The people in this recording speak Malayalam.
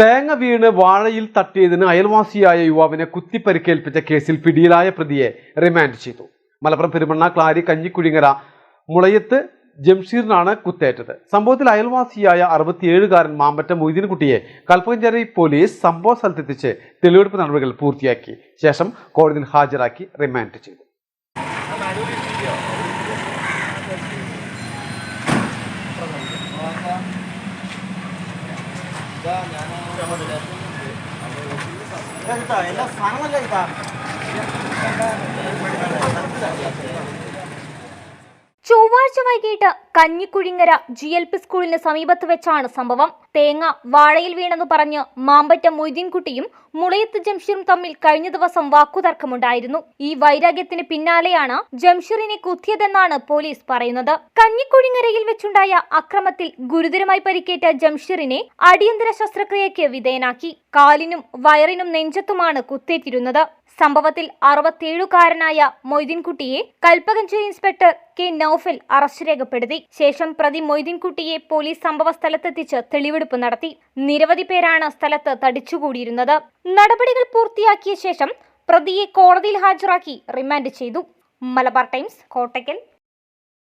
തേങ്ങ വീണ് വാഴയിൽ തട്ടിയതിന് അയൽവാസിയായ യുവാവിനെ കുത്തിപ്പരിക്കേൽപ്പിച്ച കേസിൽ പിടിയിലായ പ്രതിയെ റിമാൻഡ് ചെയ്തു. മലപ്പുറം പെരുമണ്ണ ക്ലാരി കഞ്ഞിക്കുഴിങ്ങര മുളയത്ത് ജംഷീറിനാണ് കുത്തേറ്റത്. സംഭവത്തിൽ അയൽവാസിയായ 67-കാരൻ മാമ്പറ്റ മൊയ്തീൻകുട്ടിയെ കൽപ്പകഞ്ചേരി പോലീസ് സംഭവ സ്ഥലത്തെത്തിച്ച് തെളിവെടുപ്പ് നടപടികൾ പൂർത്തിയാക്കി ശേഷം കോടതിയിൽ ഹാജരാക്കി റിമാൻഡ് ചെയ്തു. ചൊവ്വാഴ്ച വൈകിട്ട് കഞ്ഞിക്കുഴിങ്ങര GLP സ്കൂളിന് സമീപത്ത് വെച്ചാണ് സംഭവം. തേങ്ങ വാഴയിൽ വീണെന്ന് പറഞ്ഞ് മാമ്പറ്റ മൊയ്തീൻകുട്ടിയും മുളയത്ത് ജംഷീറും തമ്മിൽ കഴിഞ്ഞ ദിവസം വാക്കുതർക്കമുണ്ടായിരുന്നു. ഈ വൈരാഗ്യത്തിന് പിന്നാലെയാണ് ജംഷീറിനെ കുത്തിയതെന്നാണ് പോലീസ് പറയുന്നത്. കഞ്ഞിക്കുഴിങ്ങരയിൽ വെച്ചുണ്ടായ അക്രമത്തിൽ ഗുരുതരമായി പരിക്കേറ്റ ജംഷീറിനെ അടിയന്തര ശസ്ത്രക്രിയയ്ക്ക് വിധേയനാക്കി. കാലിനും വയറിനും നെഞ്ചത്തുമാണ് കുത്തേറ്റിരുന്നത്. സംഭവത്തിൽ 67-കാരനായ മൊയ്തീൻകുട്ടിയെ Kalpakanchery inspector K. Noufal arrest രേഖപ്പെടുത്തി. ശേഷം പ്രതി മൊയ്തീൻകുട്ടിയെ പോലീസ് സംഭവ സ്ഥലത്തെത്തിച്ച് തെളിവെടുപ്പ് നടത്തി. നിരവധി പേരാണ് സ്ഥലത്ത് തടിച്ചുകൂടിയിരുന്നത്. നടപടികൾ പൂർത്തിയാക്കിയ ശേഷം പ്രതിയെ കോടതിയിൽ ഹാജരാക്കി റിമാൻഡ് ചെയ്തു. മലബാർ ടൈംസ്, കോട്ടയ്ക്കൽ.